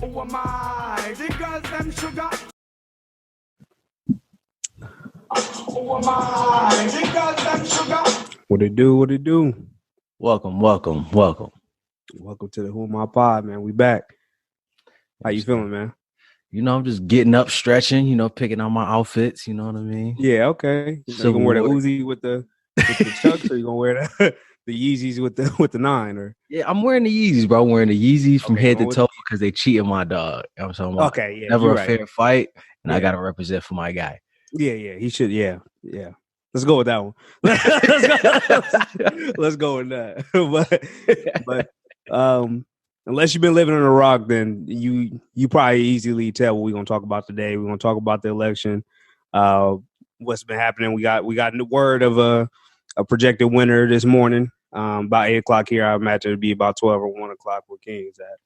Who am I? The girls them sugar. Who am I? The girls them sugar. What it do? What it do? Welcome to the Who Am I Pod, man. We back. How you feeling, man? You know, I'm just getting up, stretching, picking out my outfits, you know what I mean? Yeah, okay. You gonna wear the Uzi with the chucks, or you gonna wear the Yeezys with the 9? Or yeah, I'm wearing the Yeezys, bro. I'm wearing the Yeezys from head to toe because they cheating my dog. I'm talking about never a fair fight, and I gotta represent for my guy. Yeah, he should. Yeah. Let's go with that one. Let's go with that. but unless you've been living on a rock, then you probably easily tell what we're gonna talk about today. We're gonna talk about the election. What's been happening? We got the word of a projected winner this morning. About 8:00 here. I imagine it'd be about 12 or 1 o'clock where King's at.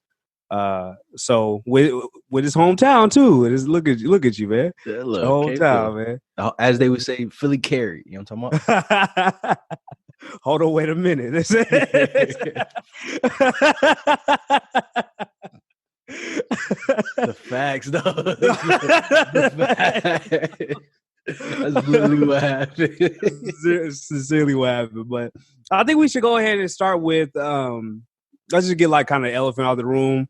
So with his hometown too. It is look at you, man. Yeah, look, hometown, man. As they would say, Philly carry. You know what I'm talking about? Hold on, wait a minute. The facts, though. The facts. That's literally what happened. Sincerely what happened. But I think we should go ahead and start with let's just get like kind of elephant out of the room.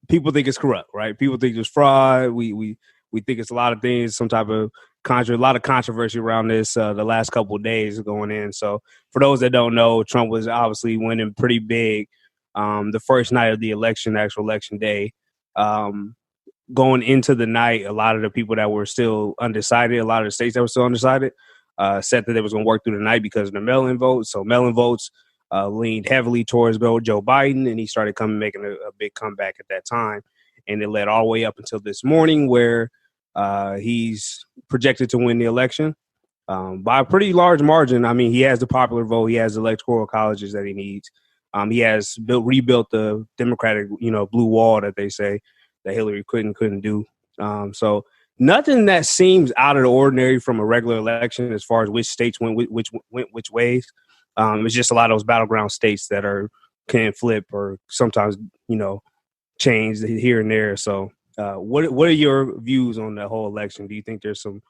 People think it's corrupt, right? People think it's fraud. We think it's a lot of things, some type of a lot of controversy around this the last couple of days going in. So for those that don't know, Trump was obviously winning pretty big the first night of the election, actual election day. Going into the night, a lot of the people that were still undecided, a lot of the states that were still undecided, said that they was going to work through the night because of the mail-in votes. So mail-in votes leaned heavily towards Joe Biden, and he started making a big comeback at that time. And it led all the way up until this morning where he's projected to win the election by a pretty large margin. I mean, he has the popular vote. He has the electoral colleges that he needs. He has rebuilt the Democratic, blue wall that they say that Hillary couldn't do. So nothing that seems out of the ordinary from a regular election as far as which states went which ways. It's just a lot of those battleground states that can flip or sometimes, change here and there. So what are your views on the whole election? Do you think there's some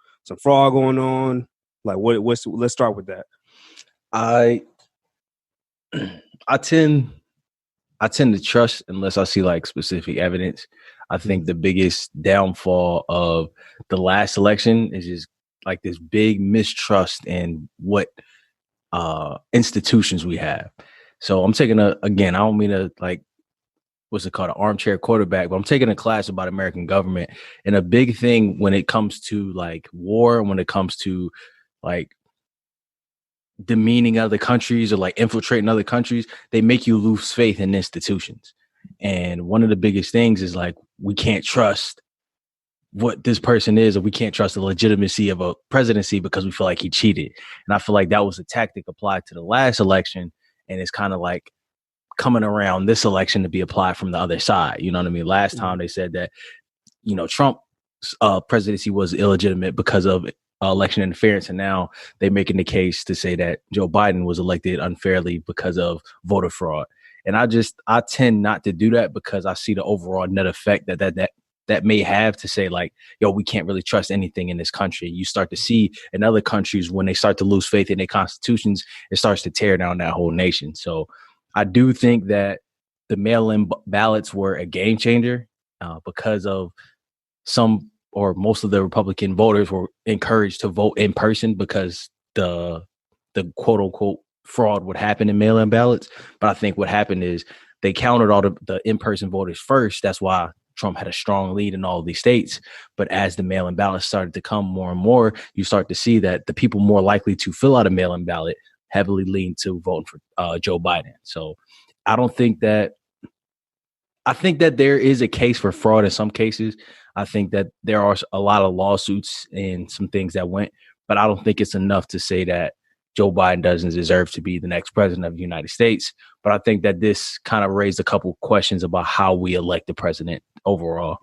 fraud going on? Like let's start with that. I tend to trust unless I see like specific evidence. I think the biggest downfall of the last election is just like this big mistrust in what institutions we have. So I'm taking I don't mean to like, what's it called, an armchair quarterback, but I'm taking a class about American government. And a big thing when it comes to like war, when it comes to like demeaning other countries or like infiltrating other countries, they make you lose faith in institutions. And one of the biggest things is like, we can't trust what this person is, or we can't trust the legitimacy of a presidency because we feel like he cheated. And I feel like that was a tactic applied to the last election. And it's kind of like coming around this election to be applied from the other side. You know what I mean? Last time they said that, Trump's presidency was illegitimate because of election interference. And now they're making the case to say that Joe Biden was elected unfairly because of voter fraud. And I tend not to do that because I see the overall net effect that may have to say like, yo, we can't really trust anything in this country. You start to see in other countries when they start to lose faith in their constitutions, it starts to tear down that whole nation. So I do think that the mail-in ballots were a game changer because of some or most of the Republican voters were encouraged to vote in person because the quote unquote fraud would happen in mail-in ballots. But I think what happened is they counted all the in-person voters first. That's why Trump had a strong lead in all of these states. But as the mail-in ballots started to come more and more, you start to see that the people more likely to fill out a mail-in ballot heavily lean to voting for Joe Biden. So I think that there is a case for fraud in some cases. I think that there are a lot of lawsuits and some things that went, but I don't think it's enough to say that Joe Biden doesn't deserve to be the next president of the United States. But I think that this kind of raised a couple questions about how we elect the president overall.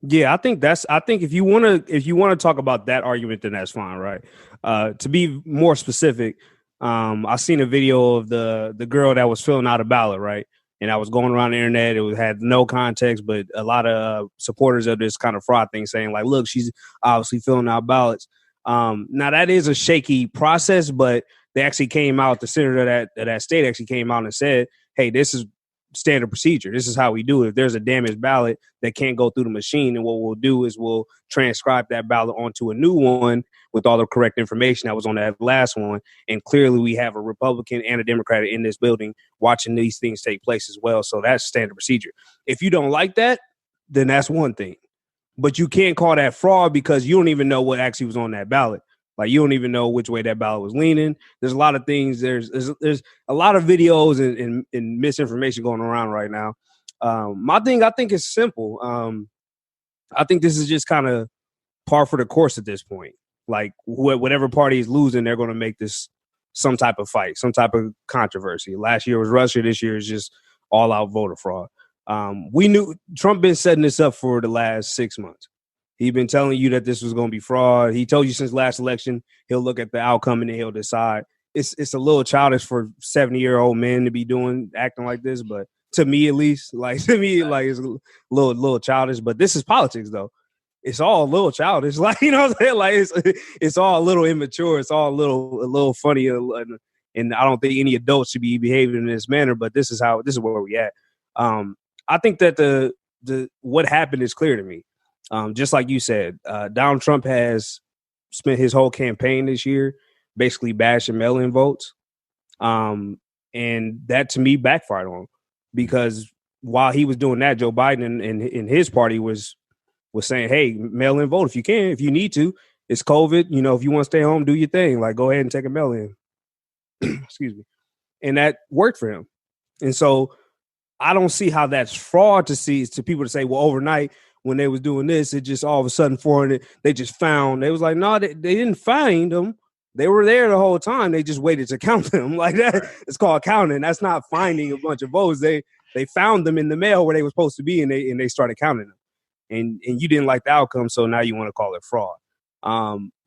Yeah, I think if you want to talk about that argument, then that's fine, right? To be more specific, I seen a video of the girl that was filling out a ballot, right? and I was going around the internet. It had no context, but a lot of supporters of this kind of fraud thing saying like, look, she's obviously filling out ballots. Now that is a shaky process, but they actually came out, the senator of that state actually came out and said, hey, this is standard procedure. This is how we do it. If there's a damaged ballot that can't go through the machine, and what we'll do is we'll transcribe that ballot onto a new one with all the correct information that was on that last one. And clearly we have a Republican and a Democrat in this building watching these things take place as well. So that's standard procedure. If you don't like that, then that's one thing. But you can't call that fraud because you don't even know what actually was on that ballot. Like, you don't even know which way that ballot was leaning. There's a lot of things. There's a lot of videos and misinformation going around right now. My thing, I think, is simple. I think this is just kind of par for the course at this point. Like, whatever party is losing, they're going to make this some type of fight, some type of controversy. Last year was Russia. This year is just all out voter fraud. We knew Trump been setting this up for the last 6 months. He's been telling you that this was going to be fraud. He told you since last election, he'll look at the outcome and then he'll decide. It's a little childish for 70-year-old men to be acting like this, but to me at least, like it's a little childish. But this is politics, though. It's all a little childish, like, you know what I'm saying? Like, it's all a little immature. It's all a little funny, and I don't think any adults should be behaving in this manner. But this is where we at. I think that the what happened is clear to me. Just like you said, Donald Trump has spent his whole campaign this year basically bashing mail-in votes, and that to me backfired on him, because while he was doing that, Joe Biden and his party was saying, hey, mail-in vote if you can, if you need to. It's COVID. You know, if you want to stay home, do your thing. Like, go ahead and take a mail-in. Excuse me. And that worked for him. And so I don't see how that's fraud to people to say, well, overnight when they was doing this, it just all of a sudden they just found. They was like, no, they didn't find them. They were there the whole time. They just waited to count them. Like that. It's called counting. That's not finding a bunch of votes. They found them in the mail where they were supposed to be, and they started counting them. And you didn't like the outcome, so now you want to call it fraud.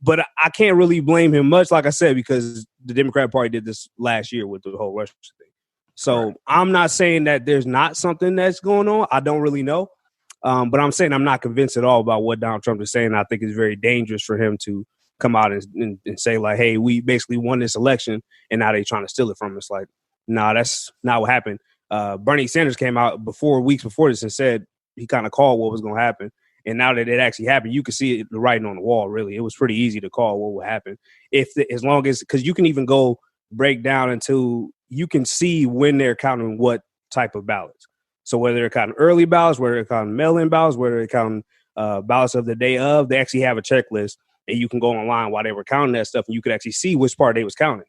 But I can't really blame him much, like I said, because the Democratic Party did this last year with the whole Russia thing. So right. I'm not saying that there's not something that's going on. I don't really know. But I'm saying I'm not convinced at all about what Donald Trump is saying. I think it's very dangerous for him to come out and say, like, hey, we basically won this election and now they're trying to steal it from us. Like, nah, that's not what happened. Bernie Sanders came out weeks before this and said he kind of called what was going to happen. And now that it actually happened, you can see it, the writing on the wall, really. It was pretty easy to call what would happen. Because you can even go break down until you can see when they're counting what type of ballots. So whether they're counting early ballots, whether they're counting mail-in ballots, whether they're counting ballots of the day of, they actually have a checklist, and you can go online while they were counting that stuff, and you could actually see which part they was counting.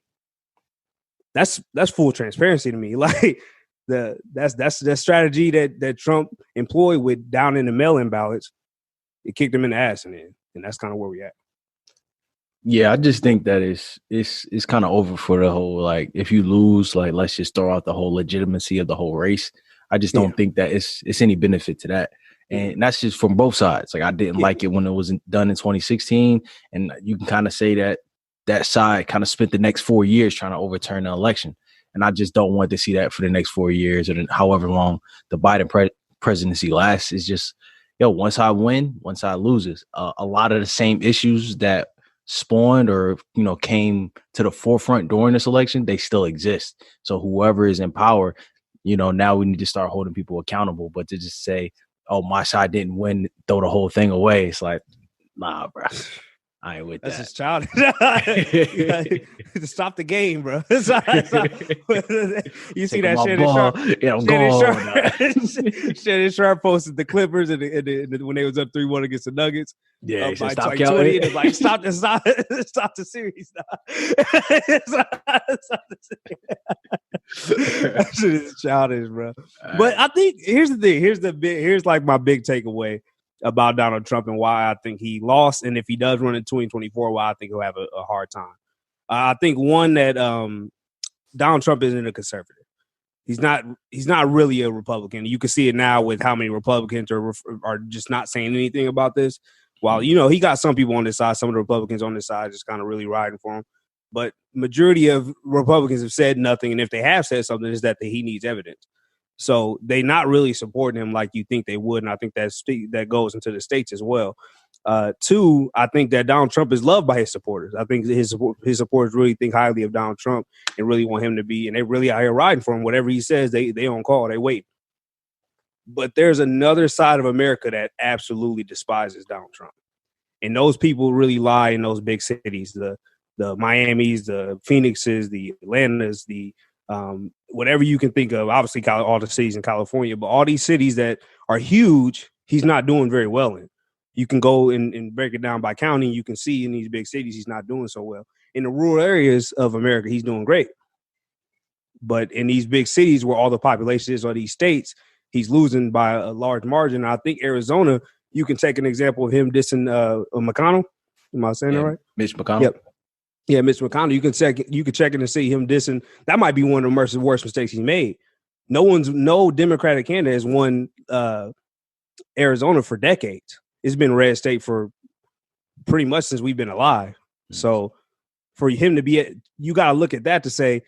That's full transparency to me. Like, that's the strategy that Trump employed with down in the mail-in ballots. It kicked him in the ass, and that's kind of where we at. Yeah, I just think that it's kind of over for the whole, like, if you lose, like, let's just throw out the whole legitimacy of the whole race. I just don't think that it's any benefit to that. And that's just from both sides. Like, I didn't like it when it was done in 2016. And you can kind of say that side kind of spent the next 4 years trying to overturn the election. And I just don't want to see that for the next 4 years or however long the Biden presidency lasts. It's just, one side win, one side loses. A lot of the same issues that spawned or, came to the forefront during this election, they still exist. So whoever is in power, now we need to start holding people accountable. But to just say, oh, my side didn't win, throw the whole thing away. It's like, nah, bro. I ain't with that. That's just childish. Stop the game, bro. You see that Shannon Sharp? Yeah, I'm going. Shannon Sharp posted the Clippers and when they was up 3-1 against the Nuggets. Yeah, he said, by stop counting. It's like, stop the series. That shit is childish, bro. But I think here's the thing. Here's like my big takeaway about Donald Trump and why I think he lost, and if he does run in 2024, why I think he'll have a hard time. I think one that Donald Trump isn't a conservative. He's not really a Republican. You can see it now with how many Republicans are just not saying anything about this. While he got some people on this side, some of the Republicans on this side just kind of really riding for him. But majority of Republicans have said nothing, and if they have said something, is that he needs evidence. So they not really supporting him like you think they would, and I think that goes into the states as well. Two, I think that Donald Trump is loved by his supporters. I think his supporters really think highly of Donald Trump and really want him to be, and they really are here riding for him. Whatever he says, they on call, they wait. But there's another side of America that absolutely despises Donald Trump. And those people really lie in those big cities, the Miamis, the Phoenixes, the Atlantas, the whatever you can think of. Obviously, all the cities in California, but all these cities that are huge, he's not doing very well in. You can go and break it down by county. You can see in these big cities, he's not doing so well. In the rural areas of America, he's doing great. But in these big cities where all the population is, or these states, he's losing by a large margin. I think Arizona, you can take an example of him dissing McConnell. Am I saying that right? Mitch McConnell. Yep. Yeah, Mitch McConnell. You can check in and see him dissing. That might be one of the worst mistakes he made. No Democratic candidate has won Arizona for decades. It's been red state for pretty much since we've been alive. Mm-hmm. So for him to be, you got to look at that to say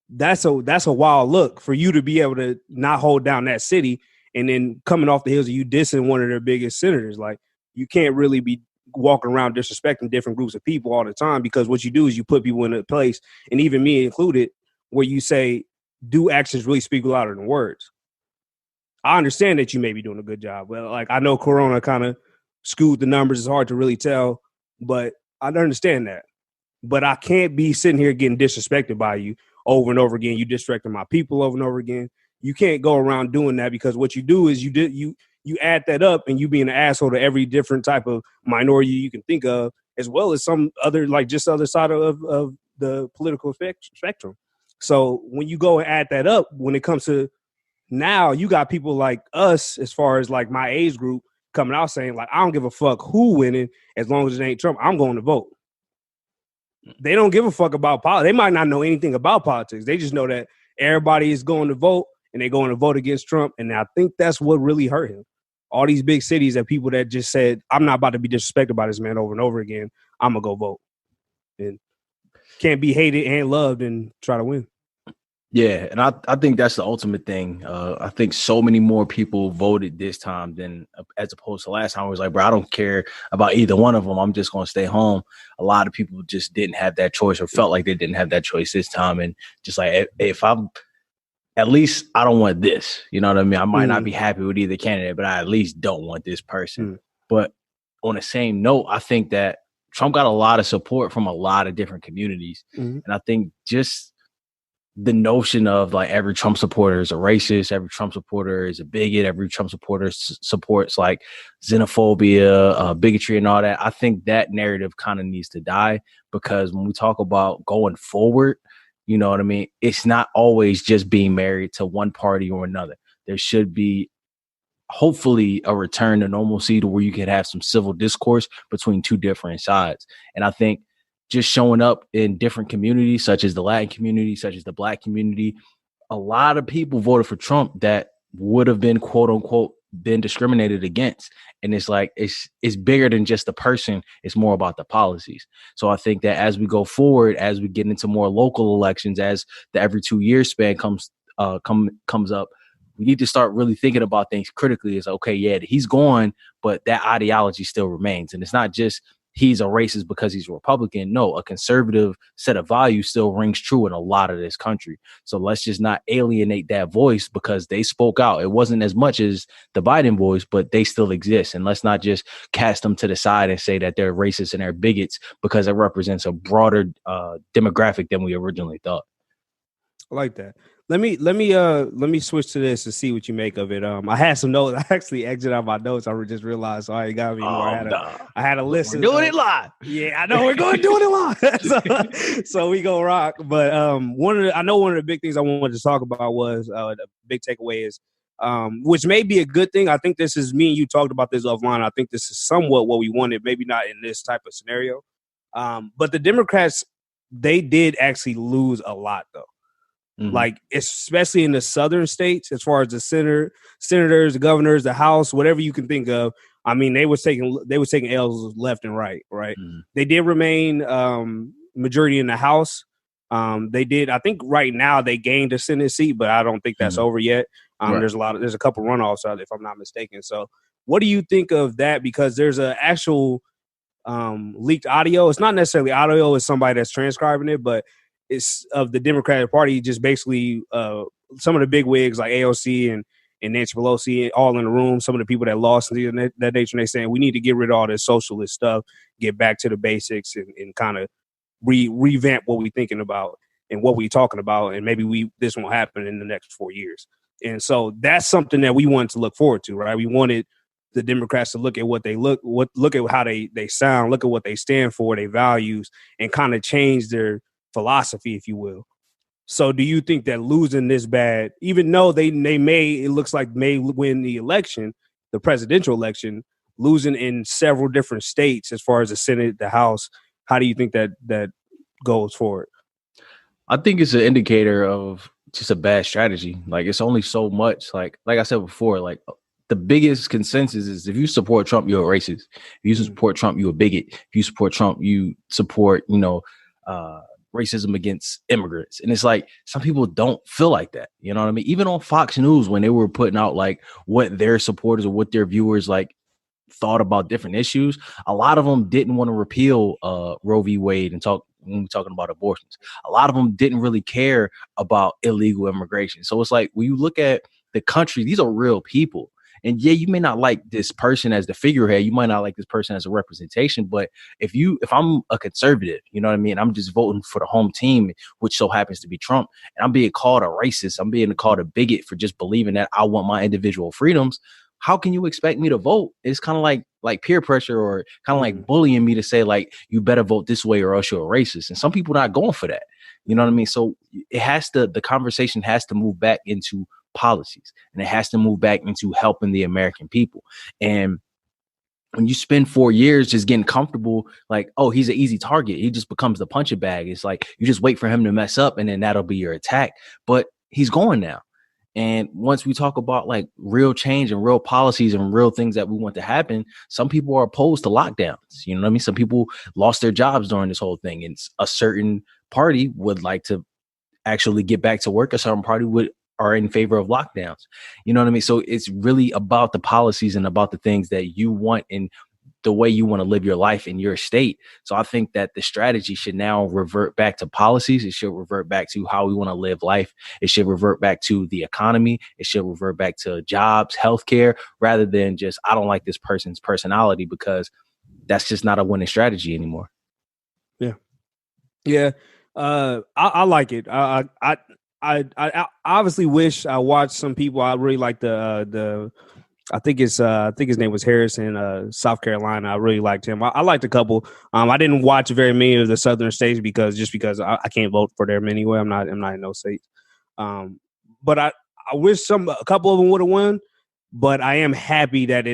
that's a wild look for you to be able to not hold down that city. And then coming off the heels of you dissing one of their biggest senators, like you can't really be walking around disrespecting different groups of people all the time, because what you do is you put people in a place, and even me included, where you say, do actions really speak louder than words? I understand that you may be doing a good job. Well, like I know Corona kind of skewed the numbers. It's hard to really tell, but I understand that. But I can't be sitting here getting disrespected by you over and over again. You disrespecting my people over and over again. You can't go around doing that, because what you do is you add that up, and you being an asshole to every different type of minority you can think of, as well as some other, like just other side of the political spectrum. So when you go and add that up, when it comes to now, you got people like us, as far as like my age group, coming out saying like, I don't give a fuck who winning as long as it ain't Trump. I'm going to vote. They don't give a fuck about politics. They might not know anything about politics. They just know that everybody is going to vote, and they're going to vote against Trump. And I think that's what really hurt him. All these big cities that people that just said, I'm not about to be disrespected by this man over and over again. I'm going to go vote. And can't be hated and loved and try to win. Yeah, and I think that's the ultimate thing. I think so many more people voted this time than as opposed to last time. It was like, bro, I don't care about either one of them. I'm just going to stay home. A lot of people just didn't have that choice, or felt like they didn't have that choice this time. And just like, if I'm, at least I don't want this. You know what I mean? I might not be happy with either candidate, but I at least don't want this person. But on the same note, I think that Trump got a lot of support from a lot of different communities. And I think just the notion of like every Trump supporter is a racist, every Trump supporter is a bigot, every Trump supporter supports like xenophobia, bigotry and all that. I think that narrative kind of needs to die, because when we talk about going forward, you know what I mean? It's not always just being married to one party or another. There should be hopefully a return to normalcy to where you can have some civil discourse between two different sides. And I think just showing up in different communities, such as the Latin community, such as the Black community, a lot of people voted for Trump that would have been, quote unquote, been discriminated against. And it's like, it's bigger than just the person. It's more about the policies. So I think that as we go forward, as we get into more local elections, as the every 2 year span comes up, we need to start really thinking about things critically. It's okay, yeah, he's gone, but that ideology still remains. And it's not just he's a racist because he's a Republican. No, a conservative set of values still rings true in a lot of this country. So let's just not alienate that voice because they spoke out. It wasn't as much as the Biden voice, but they still exist. And let's not just cast them to the side and say that they're racist and they're bigots, because it represents a broader demographic than we originally thought. I like that. Let me switch to this and see what you make of it. I had some notes. I actually exited out my notes. I just realized, so I ain't got me more. I had a list. We're doing it live. Yeah, I know we're going to do it live. so we go rock. But one of the big things I wanted to talk about was the big takeaway is, which may be a good thing. I think this is, me and you talked about this offline. I think this is somewhat what we wanted, maybe not in this type of scenario. But the Democrats, they did actually lose a lot though. Like, especially in the southern states, as far as the senators, the governors, the House, whatever you can think of. I mean, they was taking L's left and right. They did remain majority in the House. They did. I think right now they gained a Senate seat, but I don't think that's over yet. Right. There's a couple runoffs out, if I'm not mistaken. So what do you think of that? Because there's an actual leaked audio. It's not necessarily audio, it's somebody that's transcribing it, but it's of the Democratic Party, just basically some of the big wigs like AOC and Nancy Pelosi all in the room, some of the people that lost and that nature, and they saying we need to get rid of all this socialist stuff, get back to the basics, and kind of revamp what we're thinking about and what we're talking about, and maybe this won't happen in the next 4 years. And so that's something that we wanted to look forward to, right? We wanted the Democrats to look at what look at how they sound, look at what they stand for, their values, and kind of change their philosophy, if you will. So do you think that losing this bad, even though it looks like may win the election, the presidential election, losing in several different states as far as the Senate, the House, how do you think that goes forward? I think it's an indicator of just a bad strategy. Like, it's only so much. Like I said before, like, the biggest consensus is if you support Trump, you're a racist. If you support Trump, you're a bigot. If you support Trump, you support, racism against immigrants. And it's like, some people don't feel like that. You know what I mean? Even on Fox News, when they were putting out like what their supporters or what their viewers like thought about different issues, a lot of them didn't want to repeal Roe v. Wade and when we're talking about abortions. A lot of them didn't really care about illegal immigration. So it's like, when you look at the country, these are real people. And yeah, you may not like this person as the figurehead. You might not like this person as a representation. But if I'm a conservative, you know what I mean? I'm just voting for the home team, which so happens to be Trump. And I'm being called a racist. I'm being called a bigot for just believing that I want my individual freedoms. How can you expect me to vote? It's kind of like peer pressure, or kind of like bullying me to say, like, you better vote this way or else you're a racist. And some people not going for that. You know what I mean? So the conversation has to move back into policies, and it has to move back into helping the American people. And when you spend 4 years just getting comfortable, like, oh, he's an easy target, he just becomes the punching bag. It's like, you just wait for him to mess up and then that'll be your attack. But he's going now. And once we talk about like real change and real policies and real things that we want to happen, some people are opposed to lockdowns. You know what I mean? Some people lost their jobs during this whole thing, and a certain party would like to actually get back to work. A certain party are in favor of lockdowns. You know what I mean? So it's really about the policies and about the things that you want and the way you want to live your life in your state. So I think that the strategy should now revert back to policies. It should revert back to how we want to live life. It should revert back to the economy. It should revert back to jobs, healthcare, rather than just, I don't like this person's personality, because that's just not a winning strategy anymore. Yeah. Yeah. I like it. I obviously wish I watched some people. I really like I think his name was Harris in South Carolina. I really liked him. I liked a couple. I didn't watch very many of the southern states because I can't vote for them anyway. I'm not in those states. But I wish a couple of them would have won. But I am happy that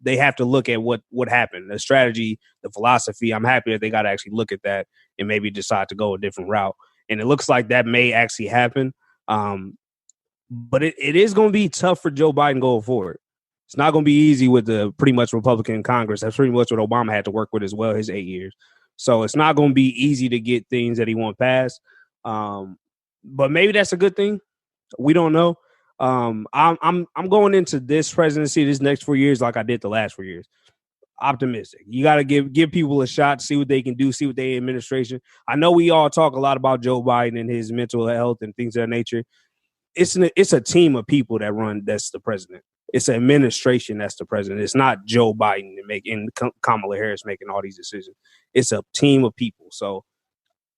they have to look at what happened, the strategy, the philosophy. I'm happy that they got to actually look at that and maybe decide to go a different route. And it looks like that may actually happen. But it is going to be tough for Joe Biden going forward. It's not going to be easy with the pretty much Republican Congress. That's pretty much what Obama had to work with as well, his 8 years. So it's not going to be easy to get things that he wants passed. But maybe that's a good thing. We don't know. I'm going into this presidency, this next 4 years, like I did the last 4 years. Optimistic. You got to give people a shot, see what they can do, see what they administration. I know we all talk a lot about Joe Biden and his mental health and things of that nature. It's a team of people that's the president. It's an administration that's the president. It's not Joe Biden and Kamala Harris making all these decisions. It's a team of people. So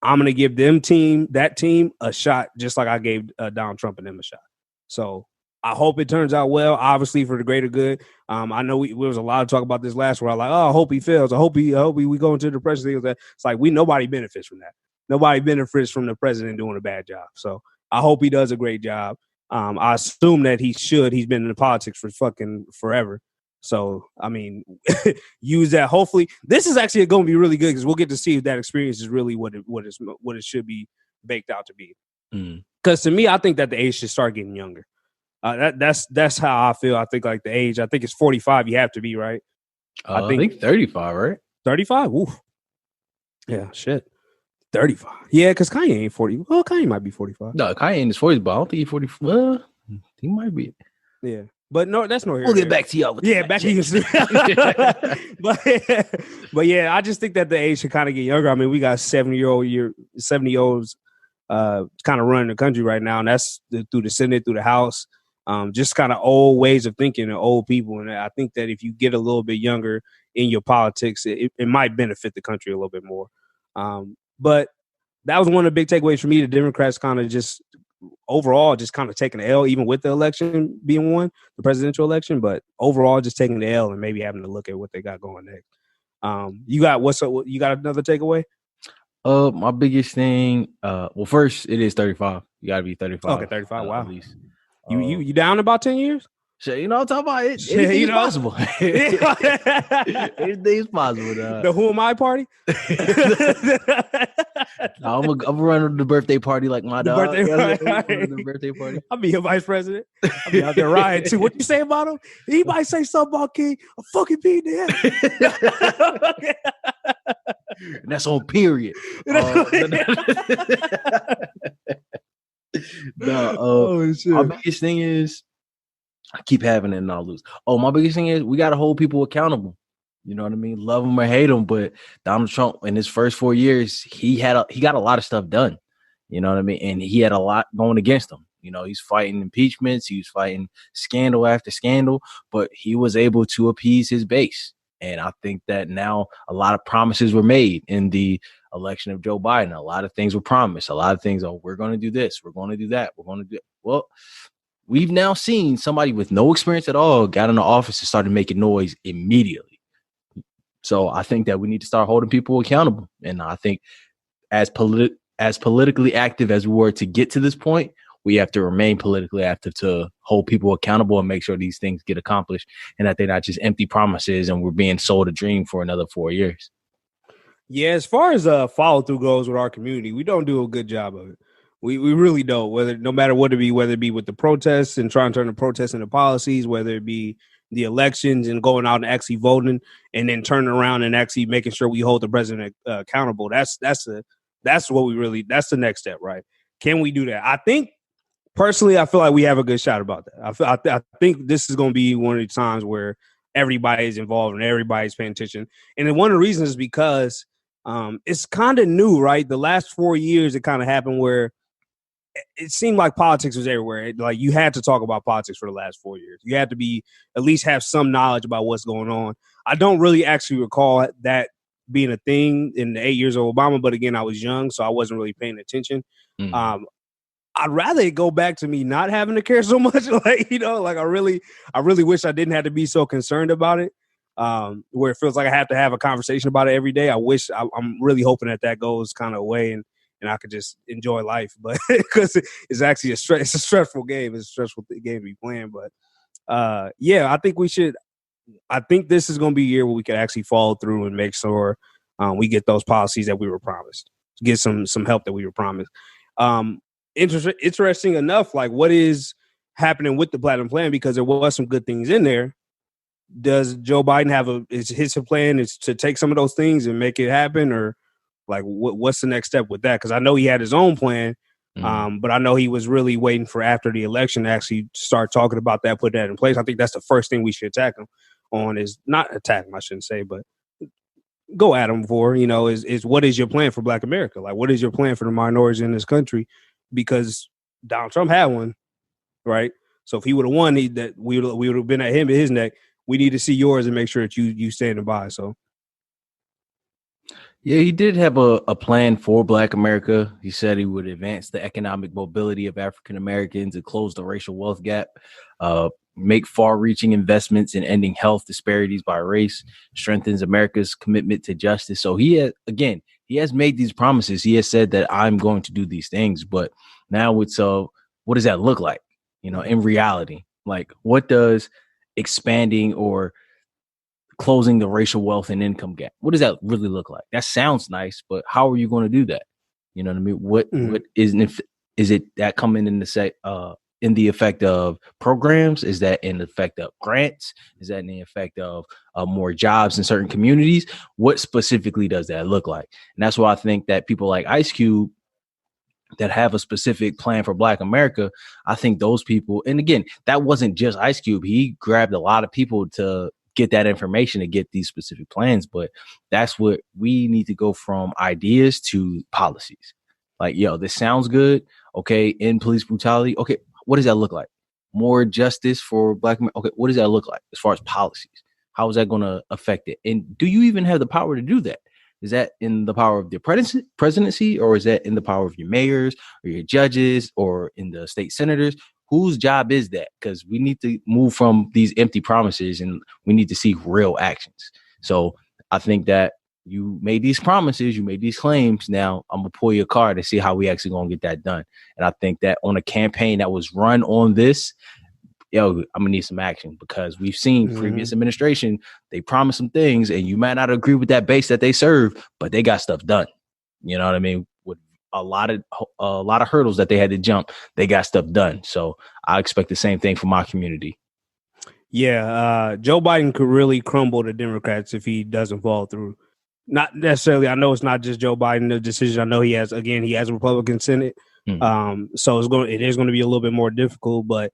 I'm going to give that team a shot, just like I gave Donald Trump and them a shot. So I hope it turns out well, obviously for the greater good. I know there was a lot of talk about this last where I like, I hope he fails. I hope we go into the presidency. It's like nobody benefits from that. Nobody benefits from the president doing a bad job. So I hope he does a great job. I assume that he should. He's been in politics for fucking forever. So, I mean, use that. Hopefully, this is actually going to be really good because we'll get to see if that experience is really what it should be baked out to be. Because to me, I think that the age should start getting younger. That's how I feel. I think like the age. I think it's 45. You have to be right. I think 35, right? 35. Oof. Yeah, shit. 35. Yeah, because Kanye ain't 40. Well, Kanye might be 45. No, Kanye in his 40s, but I don't think he's 40. He might be. Yeah, but no, that's no here. We'll get back to y'all. With back to you. but yeah, I just think that the age should kind of get younger. I mean, we got 70-year-olds kind of running the country right now, and that's through the Senate, through the House. Just kind of old ways of thinking and old people. And I think that if you get a little bit younger in your politics, it might benefit the country a little bit more. But that was one of the big takeaways for me. The Democrats kind of just overall just kind of taking the L, even with the election being won, the presidential election. But overall, just taking the L and maybe having to look at what they got going next. You got you got another takeaway? My biggest thing, well, first it is 35. You gotta be 35. Okay, 35. Wow. At least. You down about 10 years? Shit, you know what I'm talking about? Anything's possible. Anything's possible. The Who Am I party? I'm gonna run the birthday party like my dog. The birthday party. I'll be your vice president. I'll be out there riding too. What you say about him? Anybody say something about King? I'll fucking beat him. And that's on period. My biggest thing is I keep having it and I'll lose. My biggest thing is we got to hold people accountable. You know what I mean? Love them or hate them, but Donald Trump in his first 4 years, he got a lot of stuff done. You know what I mean? And he had a lot going against him. You know, he's fighting impeachments, he was fighting scandal after scandal, but he was able to appease his base. And I think that now a lot of promises were made in the election of Joe Biden. A lot of things were promised. A lot of things, we're going to do this, we're going to do that, we're going to do it. Well, we've now seen somebody with no experience at all got in the office and started making noise immediately. So I think that we need to start holding people accountable. And I think as politically active as we were to get to this point, we have to remain politically active to hold people accountable and make sure these things get accomplished and that they're not just empty promises and we're being sold a dream for another 4 years. Yeah, as far as follow through goes with our community, we don't do a good job of it. We really don't. No matter what it be, whether it be with the protests and trying to turn the protests into policies, whether it be the elections and going out and actually voting, and then turning around and actually making sure we hold the president accountable. That's the next step, right? Can we do that? I think personally, I feel like we have a good shot about that. I think this is going to be one of the times where everybody is involved and everybody's paying attention. And then one of the reasons is because it's kind of new, right? The last 4 years, it kind of happened where it seemed like politics was everywhere. Like you had to talk about politics for the last 4 years. You had to at least have some knowledge about what's going on. I don't really actually recall that being a thing in the 8 years of Obama, but again, I was young, so I wasn't really paying attention. Mm-hmm. I'd rather it go back to me not having to care so much. I really wish I didn't have to be so concerned about it. Where it feels like I have to have a conversation about it every day. I'm really hoping that goes kind of away and I could just enjoy life. But because it's actually it's a stressful game. It's a stressful game to be playing. But I think we should. I think this is going to be a year where we can actually follow through and make sure we get those policies that we were promised. Get some help that we were promised. Interesting enough, like what is happening with the Platinum Plan, because there was some good things in there. Does Joe Biden is his plan is to take some of those things and make it happen, or like what's the next step with that? Because I know he had his own plan, but I know he was really waiting for after the election to actually start talking about that, put that in place. I think that's the first thing we should attack him on, is not attack him, I shouldn't say, but go at him for, is what is your plan for Black America? Like, what is your plan for the minorities in this country? Because Donald Trump had one, right? So if he would have won, we would have been at him at his neck. We need to see yours and make sure that you standing by. So, yeah, he did have a plan for Black America. He said he would advance the economic mobility of African Americans and close the racial wealth gap, make far-reaching investments in ending health disparities by race, strengthens America's commitment to justice. So he has made these promises. He has said that I'm going to do these things, but now it's what does that look like? In reality, like what does expanding or closing the racial wealth and income gap, what does that really look like? That sounds nice, but how are you going to do that? You know what I mean? What is it that coming in in the effect of programs? Is that in the effect of grants? Is that in the effect of more jobs in certain communities? What specifically does that look like? And that's why I think that people like Ice Cube that have a specific plan for Black America, I think those people, and again, that wasn't just Ice Cube. He grabbed a lot of people to get that information to get these specific plans. But that's what we need to go from ideas to policies. Like, yo, this sounds good. Okay, end police brutality. Okay, what does that look like? More justice for Black men. Okay, what does that look like as far as policies? How is that going to affect it? And do you even have the power to do that? Is that in the power of the presidency, or is that in the power of your mayors or your judges or in the state senators? Whose job is that? Because we need to move from these empty promises and we need to see real actions. So I think that you made these promises, you made these claims. Now I'm going to pull your card to see how we actually going to get that done. And I think that on a campaign that was run on this, yo, I'm gonna need some action, because we've seen previous administration, they promise some things and you might not agree with that base that they serve, but they got stuff done. You know what I mean? With a lot of hurdles that they had to jump, they got stuff done. So I expect the same thing from my community. Yeah, Joe Biden could really crumble the Democrats if he doesn't fall through. Not necessarily. I know it's not just Joe Biden, the decision. I know he has a Republican Senate. So it is going to be a little bit more difficult, but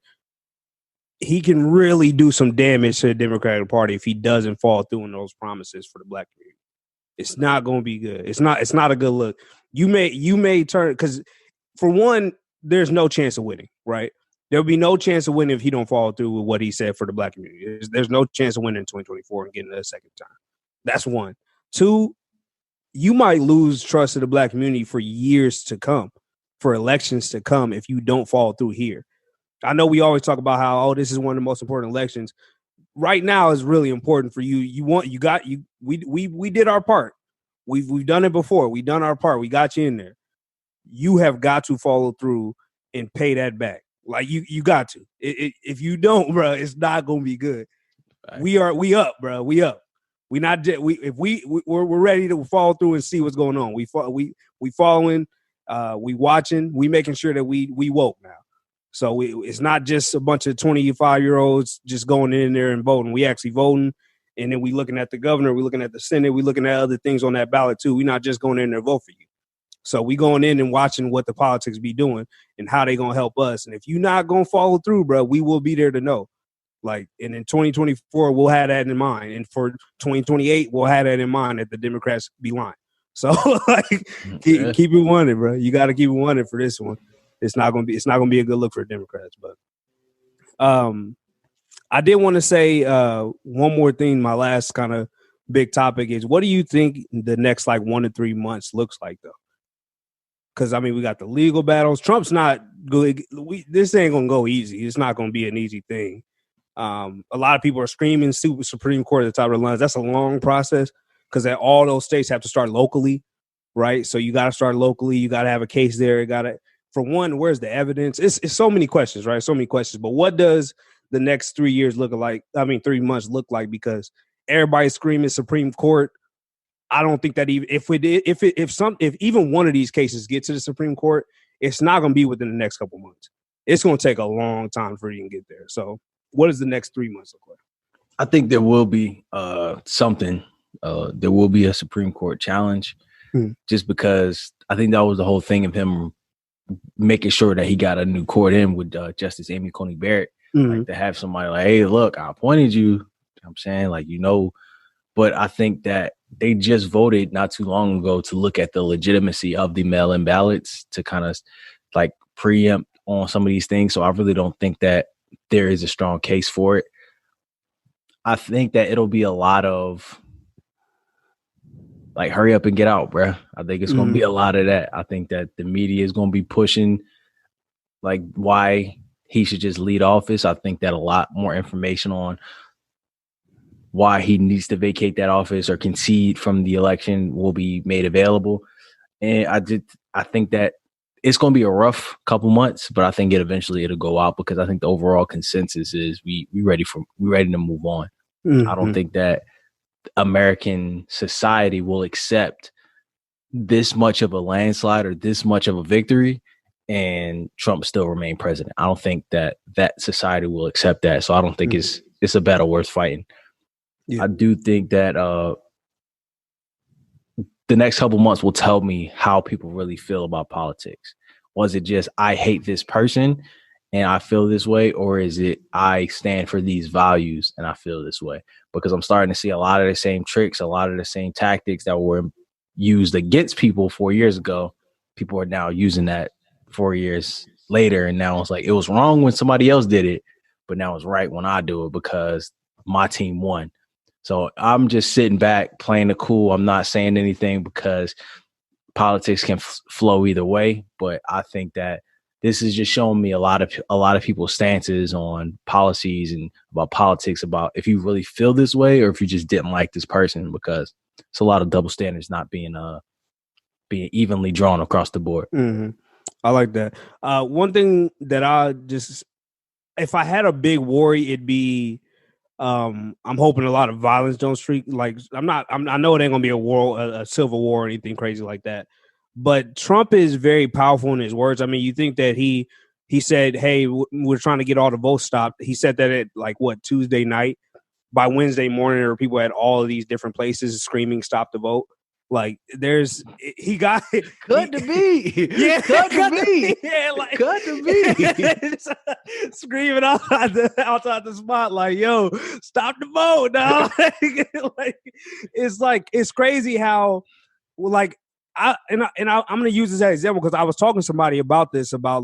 he can really do some damage to the Democratic Party if he doesn't fall through on those promises for the Black community. It's not going to be good. It's not a good look. You may turn, because for one, there's no chance of winning, right? There'll be no chance of winning if he don't follow through with what he said for the Black community. There's no chance of winning in 2024 and getting it a second time. That's one. Two, you might lose trust of the Black community for years to come, for elections to come, if you don't follow through here. I know we always talk about how, this is one of the most important elections. Right now is really important for you. We did our part. We've done it before. We've done our part. We got you in there. You have got to follow through and pay that back. Like you got to. If you don't, bro, it's not gonna be good. Right. We up, bro. We up. We're ready to follow through and see what's going on. We following. We watching. We making sure that we woke now. So it's not just a bunch of 25-year-olds just going in there and voting. We actually voting, and then we looking at the governor, we looking at the Senate, we looking at other things on that ballot too. We're not just going in there to vote for you. So we going in and watching what the politics be doing and how they gonna help us. And if you're not gonna follow through, bro, we will be there to know. Like, and in 2024, we'll have that in mind, and for 2028, we'll have that in mind that the Democrats be lying. So like, keep it 100, bro. You got to keep it 100 for this one. It's not gonna be a good look for the Democrats. But I did want to say one more thing. My last kind of big topic is, what do you think the next 1 to 3 months looks like, though? Because I mean, we got the legal battles. Trump's not good. This ain't gonna go easy. It's not gonna be an easy thing. A lot of people are screaming Supreme Court at the top of the lines. That's a long process, because all those states have to start locally, right? So you got to start locally. You got to have a case there. You got to. For one, where's the evidence? It's so many questions, right? So many questions. But what does the next 3 years look like? I mean, 3 months look like? Because everybody's screaming Supreme Court. I don't think that even if even one of these cases get to the Supreme Court, it's not going to be within the next couple months. It's going to take a long time for you to get there. So, what does the next 3 months look like? I think there will be something. There will be a Supreme Court challenge, just because I think that was the whole thing of him making sure that he got a new court in with Justice Amy Coney Barrett, like, to have somebody like, hey, look, I appointed you. You know what I'm saying, but I think that they just voted not too long ago to look at the legitimacy of the mail-in ballots to kind of preempt on some of these things. So I really don't think that there is a strong case for it. I think that it'll be a lot of hurry up and get out, bro. I think it's going to be a lot of that. I think that the media is going to be pushing why he should just lead office. I think that a lot more information on why he needs to vacate that office or concede from the election will be made available. And I think that it's going to be a rough couple months, but I think eventually it'll go out, because I think the overall consensus is we ready to move on. I don't think that American society will accept this much of a landslide or this much of a victory and Trump still remain president. I don't think that society will accept that. So I don't think it's a battle worth fighting. Yeah. I do think that the next couple months will tell me how people really feel about politics. Was it just I hate this person and I feel this way, or is it I stand for these values and I feel this way? Because I'm starting to see a lot of the same tricks, a lot of the same tactics that were used against people 4 years ago. People are now using that 4 years later, and now it's like it was wrong when somebody else did it, but now it's right when I do it because my team won. So I'm just sitting back playing the cool. I'm not saying anything because politics can flow either way, but I think that this is just showing me a lot of people's stances on policies and about politics, about if you really feel this way or if you just didn't like this person, because it's a lot of double standards not being evenly drawn across the board. Mm-hmm. I like that. One thing that if I had a big worry, it'd be I'm hoping a lot of violence don't streak. Like I know it ain't gonna be a civil war or anything crazy like that. But Trump is very powerful in his words. I mean, you think that he said, "Hey, we're trying to get all the votes stopped." He said that at Tuesday night. By Wednesday morning, there were people at all of these different places screaming, "Stop the vote!" Like he got good to be, yeah, good to be, yeah, like good to be, screaming outside the spot, like, "Yo, stop the vote!" Dog. It's crazy how I'm gonna use this as an example because I was talking to somebody about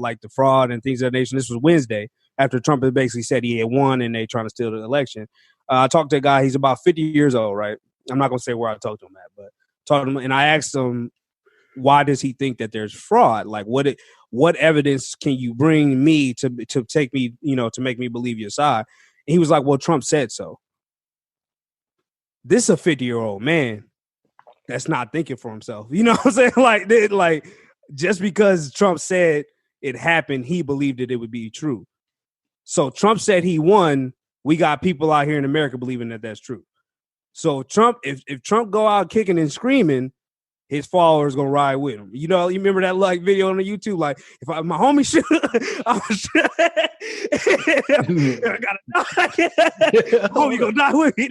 like the fraud and things of that nation. This was Wednesday after Trump had basically said he had won and they trying to steal the election. I talked to a guy. He's about 50 years old, right? I'm not gonna say where I talked to him at, but talked to him and I asked him, why does he think that there's fraud? Like, what evidence can you bring me to take me, to make me believe your side? And he was like, well, Trump said so. This is a 50-year-old man that's not thinking for himself. You know what I'm saying? Like just because Trump said it happened, he believed that it would be true. So Trump said he won. We got people out here in America believing that that's true. So if Trump go out kicking and screaming, his followers gonna ride with him. You remember that video on the YouTube? Like, if my homie should, I gotta die. Homie gonna die with me.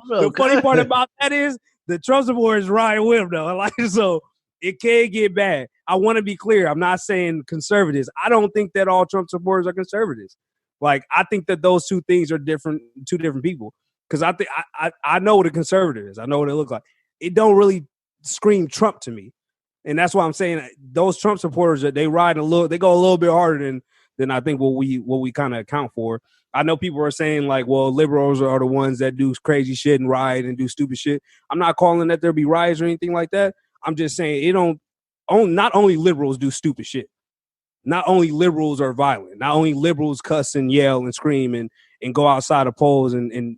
The funny part about that is the Trump supporters ride with him though. So it can get bad. I want to be clear. I'm not saying conservatives. I don't think that all Trump supporters are conservatives. Like, I think that those two things are two different people. Because I know what a conservative is. I know what it looks like. It don't really scream Trump to me. And that's why I'm saying those Trump supporters, they go a little bit harder than I think what we kind of account for. I know people are saying like, well, liberals are the ones that do crazy shit and riot and do stupid shit. I'm not calling that there be riots or anything like that. I'm just saying not only liberals do stupid shit. Not only liberals are violent. Not only liberals cuss and yell and scream and go outside of polls and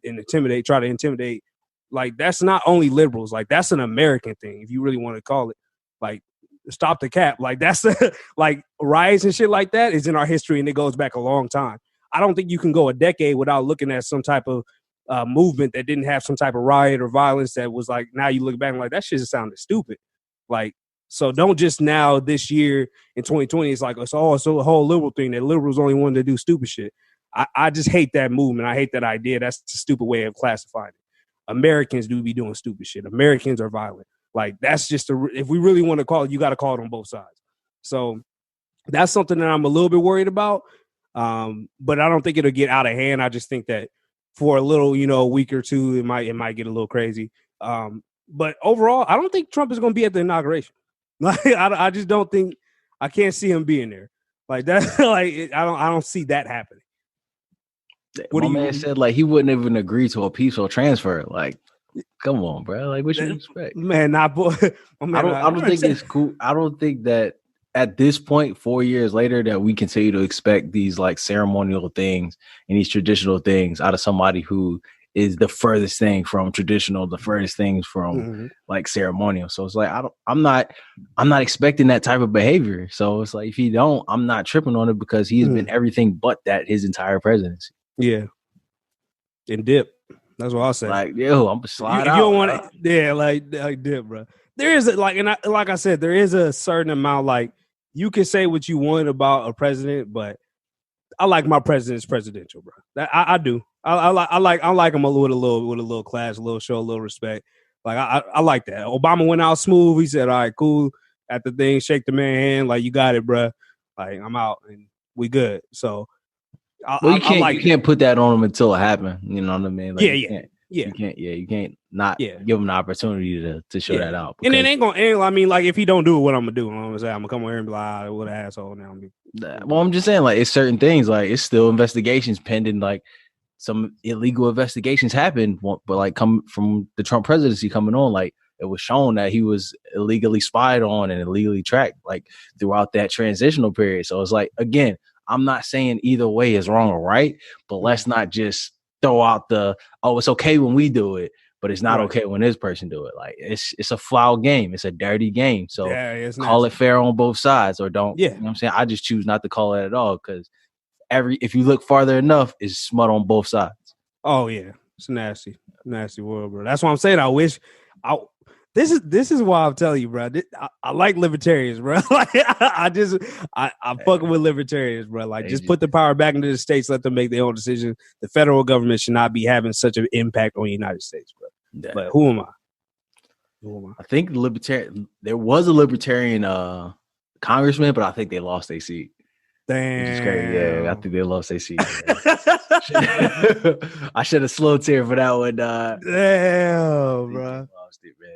try to intimidate. Like, that's not only liberals. Like, that's an American thing, if you really want to call it. Like, stop the cap. Like, that's like riots and shit like that is in our history and it goes back a long time. I don't think you can go a decade without looking at some type of movement that didn't have some type of riot or violence that was like, now you look back and like, that shit just sounded stupid. Like, so don't just now this year in 2020, it's like, it's a whole liberal thing that liberals only want to do stupid shit. I just hate that movement. I hate that idea. That's a stupid way of classifying it. Americans do be doing stupid shit. Americans are violent. Like, that's just if we really want to call it, you got to call it on both sides. So that's something that I'm a little bit worried about. But I don't think it'll get out of hand. I just think that for a little, a week or two, it might get a little crazy. But overall, I don't think Trump is going to be at the inauguration. Like, I just don't think, I can't see him being there. Like that, like I don't see that happening. My man said like he wouldn't even agree to a peaceful transfer. Like, come on, bro. Like, what you expect? Man, I don't think it's cool. I don't think that at this point, 4 years later, that we continue to expect these like ceremonial things and these traditional things out of somebody who is the furthest thing from traditional, the furthest things from like ceremonial. So it's like I'm not expecting that type of behavior. So it's like if he don't, I'm not tripping on it because he has been everything but that his entire presidency. Yeah. And dip. That's what I'll say. Like, yo, I'm gonna slide out. You don't want to, yeah, like dip, bro. There is like I said, there is a certain amount. Like, you can say what you want about a president, but I like my president's presidential, bro. I do. I like him with a little class, a little show, a little respect. Like, I like that. Obama went out smooth. He said, "All right, cool. at the thing, shake the man hand, like, you got it, bro. Like, I'm out and we good. So you can't put that on him until it happened. You know what I mean? Like, you can't not give him the opportunity to show that out. And it ain't gonna. I mean, like, if he don't do it, what I'm gonna do? I'm gonna come over here and be like, what an asshole now. Well, I'm just saying, like, it's certain things, like, it's still investigations pending, like, some illegal investigations happened, but like come from the Trump presidency coming on, like, it was shown that he was illegally spied on and illegally tracked, like, throughout that transitional period. So it's like, again, I'm not saying either way is wrong or right, but let's not just throw out it's okay when we do it, but it's not okay when this person do it. Like, it's a foul game. It's a dirty game. So call it fair on both sides, or don't. You know what I'm saying? I just choose not to call it at all, because if you look farther enough, it's smut on both sides. Oh yeah, it's nasty world, bro. That's why I'm saying this is why I'm telling you, bro. I like libertarians, bro. Like, I'm fucking with libertarians, bro. Like, just put the power back into the states, let them make their own decisions. The federal government should not be having such an impact on the United States, bro. Yeah. But who am I? I think there was a libertarian congressman, but I think they lost their seat. Damn. Which is crazy. Yeah, I think they lost their seat. I should have slowed tear for that one. Damn, bro. Lost it, man.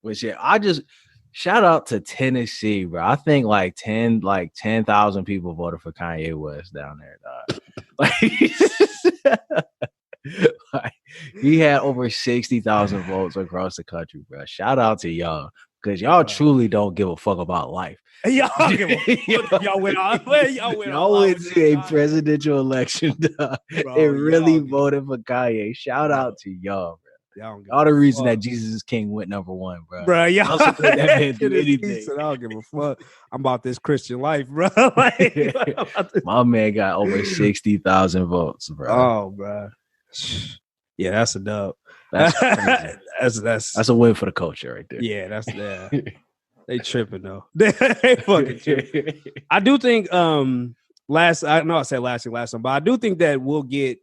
Which, I just shout out to Tennessee, bro. I think like 10,000 people voted for Kanye West down there, dog. Like, he had over 60,000 votes across the country, bro. Shout out to y'all, because y'all truly don't give a fuck about life. Y'all went to a presidential election, dog, and really voted for Kanye. Shout out to y'all, bro. Y'all the reason that Jesus is King went number one, bro. Bro, y'all that man do anything. I don't give a fuck. I'm about this Christian life, bro. My man got over 60,000 votes, bro. Oh, bro. Yeah, that's a dub. That's a win for the culture right there. Yeah, they tripping though. They fucking tripping. I do think I said last time, but I do think that we'll get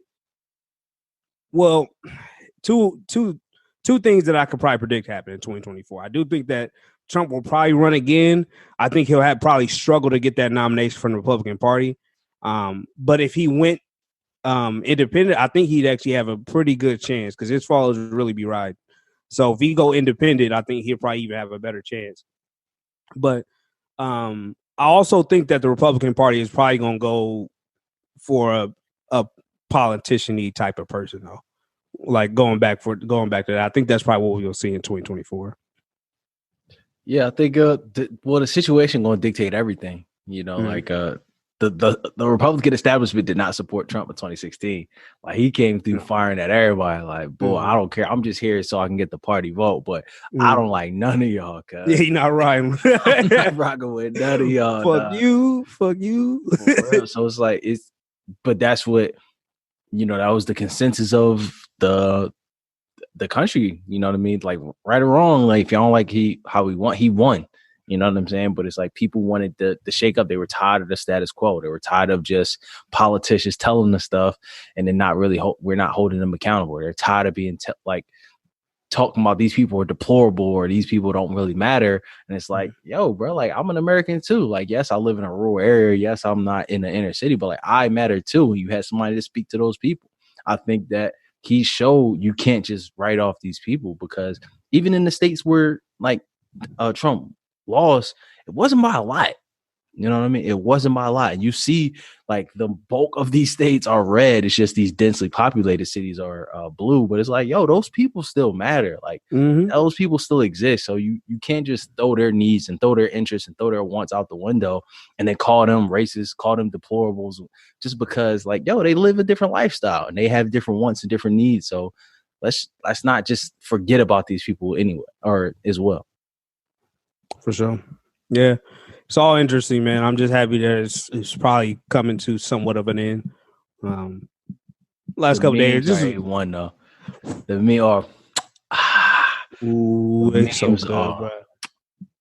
two things that I could probably predict happen in 2024. I do think that Trump will probably run again. I think he'll probably struggle to get that nomination from the Republican Party. But if he went independent, I think he'd actually have a pretty good chance, because his followers would really be right. So if he go independent, I think he'll probably even have a better chance. But I also think that the Republican Party is probably going to go for a politician-y type of person, though. Like, going back to that. I think that's probably what we'll see in 2024. Yeah, I think the situation going to dictate everything. You know, like the Republican establishment did not support Trump in 2016. Like, he came through firing at everybody. Like, boy, I don't care. I'm just here so I can get the party vote. But I don't like none of y'all. Yeah, he not riding. I'm not rocking with none of y'all. Fuck you. So it's like, but that's what, that was the consensus of the country. You know what I mean? Like, right or wrong, like, if y'all don't like how he won. You know what I'm saying? But it's like, people wanted the shake up. They were tired of the status quo. They were tired of just politicians telling them stuff and then not really, we're not holding them accountable. They're tired of being talking about these people are deplorable or these people don't really matter. And it's like, yo, bro, like, I'm an American too. Like, yes, I live in a rural area. Yes, I'm not in the inner city, but like, I matter too. And you had somebody to speak to those people. I think that he showed you can't just write off these people, because even in the states where like Trump lost, it wasn't by a lot. You know what I mean? It wasn't by a lot. And you see, like, the bulk of these states are red. It's just these densely populated cities are blue. But it's like, yo, those people still matter. Like, those people still exist. So you can't just throw their needs and throw their interests and throw their wants out the window and then call them racist, call them deplorables, just because, like, yo, they live a different lifestyle and they have different wants and different needs. So let's not just forget about these people anyway, or as well. For sure. Yeah. It's all interesting, man. I'm just happy that it's probably coming to somewhat of an end. Last couple days, just one though. The me are. Ooh, they so good, bro.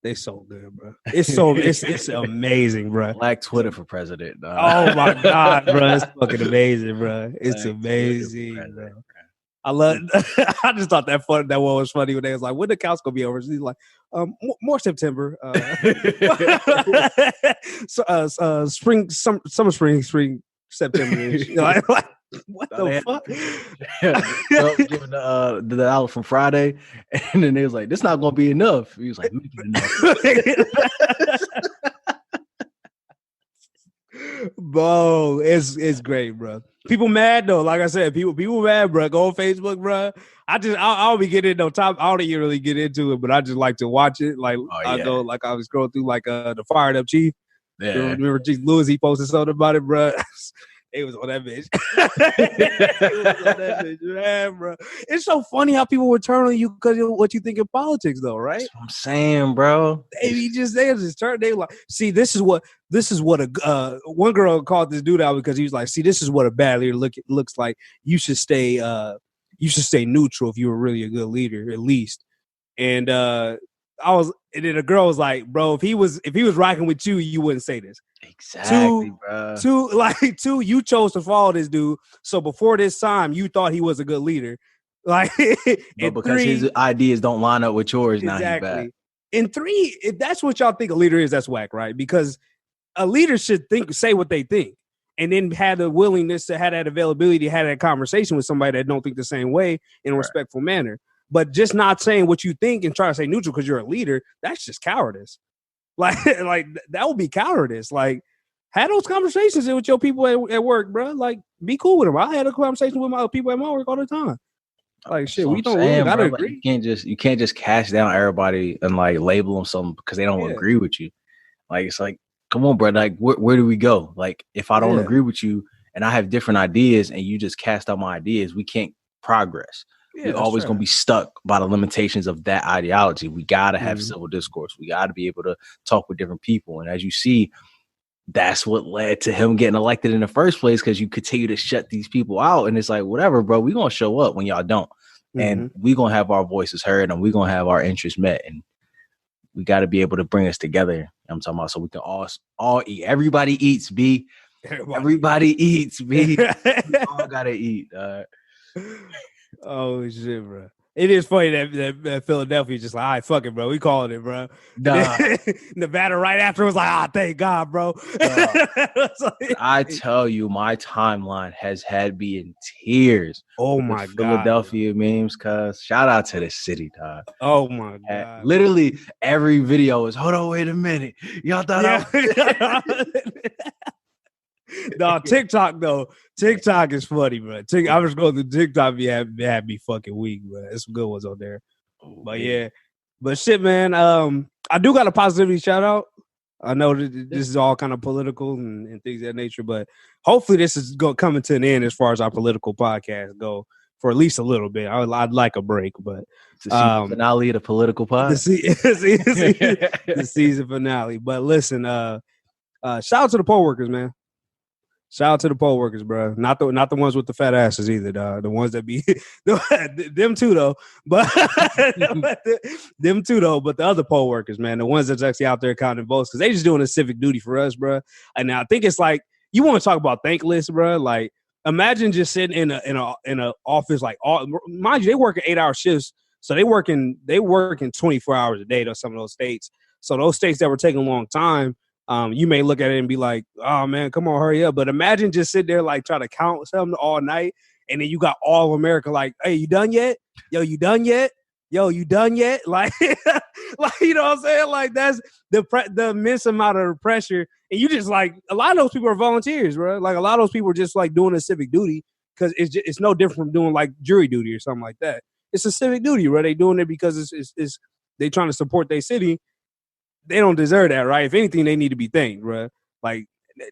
They so good, bro. It's amazing, bro. Black Twitter for president. Oh my god, bro! It's fucking amazing, bro. It's amazing, bro. I love. I just thought that one was funny when they was like, "When the couch gonna be over?" She's like, more September." Spring, summer, spring, September. Like, what the fuck? Giving the out from Friday, and then they was like, "This not gonna be enough." He was like, "Make it enough." Bro, it's great, bro. People mad though. Like I said, people mad, bro. Go on Facebook, bro. I'll be getting no time. I don't even really get into it, but I just like to watch it. Like I go, like I was scrolling through like the Fired Up Chief. Yeah. Remember Chief Lewis? He posted something about it, bro. It was on that bitch. Man, bro. It's so funny how people will turn on you because of what you think in politics, though, right? That's what I'm saying, bro. They just turn. They like, see, this is what a one girl called this dude out because he was like, see, this is what a bad leader looks like. You should stay neutral if you were really a good leader, at least. And and then a girl was like, bro, if he was rocking with you, you wouldn't say this. Exactly, bro. Two, you chose to follow this dude. So before this time, you thought he was a good leader. Like, but because his ideas don't line up with yours, exactly. Now he's bad. And three, if that's what y'all think a leader is, that's whack, right? Because a leader should say what they think, and then have the willingness to have that availability to have that conversation with somebody that don't think the same way in a respectful manner. But just not saying what you think and try to say neutral because you're a leader, that's just cowardice. Like that would be cowardice. Like, have those conversations with your people at work, bro. Like, be cool with them. I had a conversation with my people at my work all the time. Like, shit, we don't really gotta agree. Like, you can't just cast down everybody and like label them something because they don't agree with you. Like, it's like, come on, bro. Like, where do we go? Like, if I don't agree with you and I have different ideas and you just cast out my ideas, we can't progress. Yeah, we're always going to be stuck by the limitations of that ideology. We got to have civil discourse. We got to be able to talk with different people. And as you see, that's what led to him getting elected in the first place, because you continue to shut these people out. And it's like, whatever, bro, we're going to show up when y'all don't. And we're going to have our voices heard and we're going to have our interests met. And we got to be able to bring us together. I'm talking about so we can all eat. Everybody eats, B. Everybody eats, B. We all got to eat. Oh shit, bro! It is funny that Philadelphia just like, all right, fuck it, bro. We calling it, bro. Nah. Nevada right after was like, thank God, bro. I tell you, my timeline has had me in tears. Oh my God, Philadelphia memes, cuz shout out to the city, dog. Oh my God, literally every video is, hold on, wait a minute, y'all thought No, TikTok is funny, bro. I was going through TikTok, had me fucking weak, bro. There's some good ones on there. But yeah, but shit, man. I do got a positivity shout out. I know that this is all kind of political and things of that nature, but hopefully this is coming to an end as far as our political podcast go for at least a little bit. I'd like a break, but it's the finale of the political pod. The season finale. But listen, shout out to the poll workers, man. Shout out to the poll workers, bro. Not the ones with the fat asses either, dog. The ones that be them too though. But them too though. But the other poll workers, man, the ones that's actually out there counting votes, because they just doing a civic duty for us, bro. And I think it's like, you want to talk about Thankless, bro? Like, imagine just sitting in a office, like, mind you, they working 8-hour shifts, so they working 24 hours a day to some of those states. So those states that were taking a long time. You may look at it and be like, oh man, come on, hurry up. But imagine just sit there, like, try to count something all night. And then you got all of America like, hey, you done yet? Yo, you done yet? Yo, you done yet? Like, like, you know what I'm saying? Like, that's the immense amount of pressure. And you just like, a lot of those people are volunteers, bro. Like, a lot of those people are just like doing a civic duty, because it's no different from doing like jury duty or something like that. It's a civic duty, bro. They doing it because it's they trying to support their city. They don't deserve that, right? If anything, they need to be thanked, bro. Like,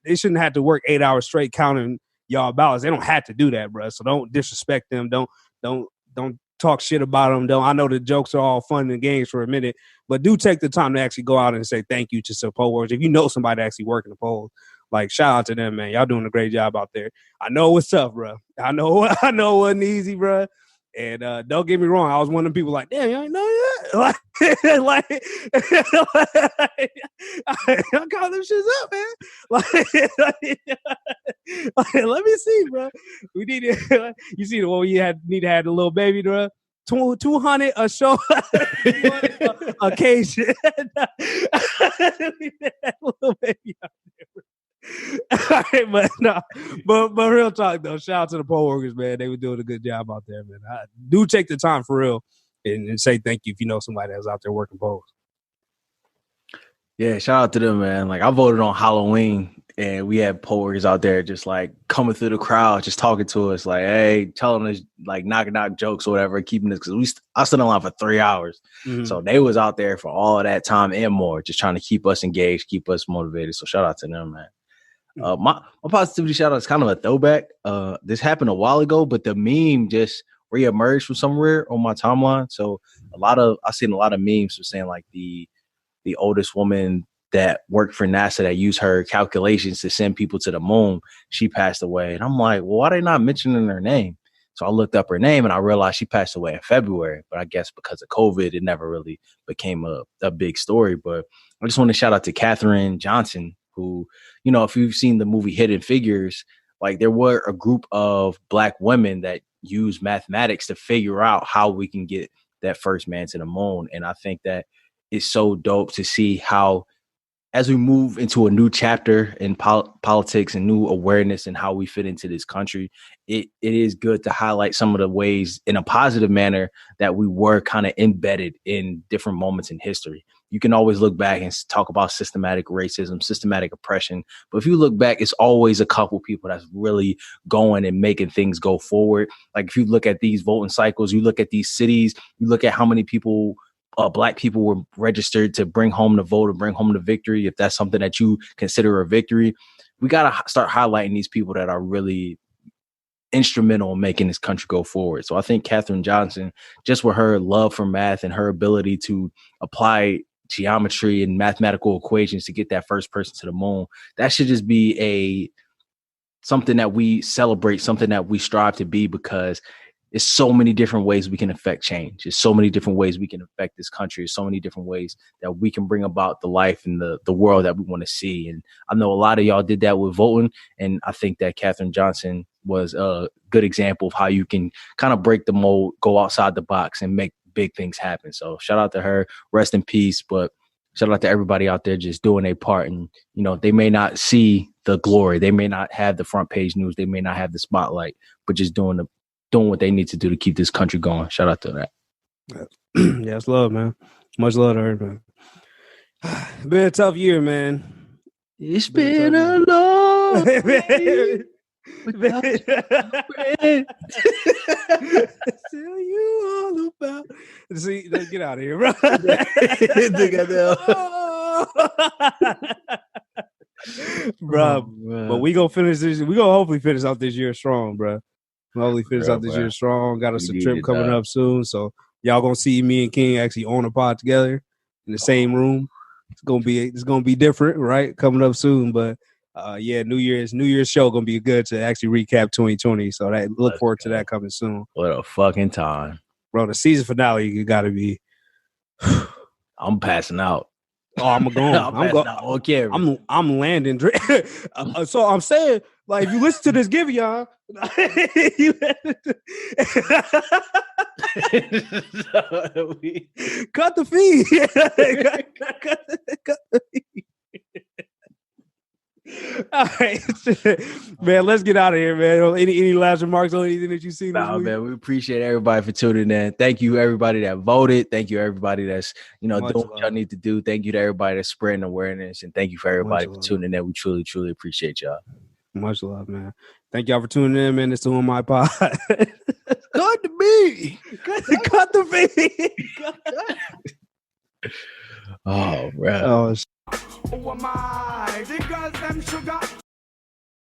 they shouldn't have to work 8 hours straight counting y'all ballots. They don't have to do that, bro. So don't disrespect them. Don't talk shit about them. I know the jokes are all fun and games for a minute, but do take the time to actually go out and say thank you to some poll workers. If you know somebody actually working the polls, like, shout out to them, man. Y'all doing a great job out there. I know it was tough, bro. I know it wasn't easy, bro. And don't get me wrong, I was one of the people like, damn, you ain't know like, I call them shits up, man. Let me see, bro. We need to. You see the one you need to have the little baby, bro. 200 a show, occasion. Little baby out there. All right, but no, but real talk though. Shout out to the poll workers, man. They were doing a good job out there, man. I do take the time for real and say thank you if you know somebody that's out there working polls. Yeah, shout out to them, man. Like I voted on Halloween, and we had poll workers out there just like coming through the crowd, just talking to us, like, hey, telling us like knock jokes or whatever, keeping us because I stood in line for 3 hours. Mm-hmm. So they was out there for all of that time and more, just trying to keep us engaged, keep us motivated. So shout out to them, man. My positivity shout out is kind of a throwback. This happened a while ago, but the meme just reemerged from somewhere on my timeline. So I've seen a lot of memes for saying like the oldest woman that worked for NASA that used her calculations to send people to the moon, she passed away. And I'm like, well, why are they not mentioning her name? So I looked up her name and I realized she passed away in February. But I guess because of COVID, it never really became a big story. But I just want to shout out to Katherine Johnson, who, you know, if you've seen the movie Hidden Figures, like there were a group of Black women that use mathematics to figure out how we can get that first man to the moon. And I think that it's so dope to see how, as we move into a new chapter in politics and new awareness and how we fit into this country, it is good to highlight some of the ways in a positive manner that we were kind of embedded in different moments in history. You can always look back and talk about systematic racism, systematic oppression. But if you look back, it's always a couple people that's really going and making things go forward. Like if you look at these voting cycles, you look at these cities, you look at how many people Black people were registered to bring home the vote or bring home the victory. If that's something that you consider a victory, we got to start highlighting these people that are really instrumental in making this country go forward. So I think Katherine Johnson, just with her love for math and her ability to apply geometry and mathematical equations to get that first person to the moon, that should just be something that we celebrate, something that we strive to be, because it's so many different ways we can affect change. There's so many different ways we can affect this country. There's so many different ways that we can bring about the life and the world that we want to see. And I know a lot of y'all did that with voting. And I think that Katherine Johnson was a good example of how you can kind of break the mold, go outside the box and make big things happen. So shout out to her, rest in peace. But shout out to everybody out there just doing their part. And, you know, they may not see the glory. They may not have the front page news. They may not have the spotlight, but just doing what they need to do to keep this country going. Shout out to that. Yeah, it's love, man. Much love to her, man. Been a tough year, man. It's been a long year. Tell you all about. See, get out of here, bro. Bro, but we gonna finish this. We gonna hopefully finish out this year strong, bro. Hopefully finish out this year strong. Got us a trip coming up soon, so y'all gonna see me and King actually on a pod together in the same room. It's gonna be different, right? Coming up soon, but yeah, New Year's show gonna be good to actually recap 2020. So look forward to that coming soon. What a fucking time, bro! The season finale, you gotta be. I'm passing out. Oh, I'm going. Okay, I'm landing. So I'm saying, like, if you listen to this give y'all, cut the feed. cut the feed. All right, man. Let's get out of here, man. Any last remarks on anything that you see? Nah, man. We appreciate everybody for tuning in. Thank you, everybody that voted. Thank you, everybody that's doing what y'all need to do. Thank you to everybody that's spreading awareness, and thank you for everybody for tuning in. We truly, truly appreciate y'all. Much love, man. Thank y'all for tuning in, man. It's On My Pod. Cut the beat. Cut the beat. Oh, bro. Oh, oh my, the girls them sugar.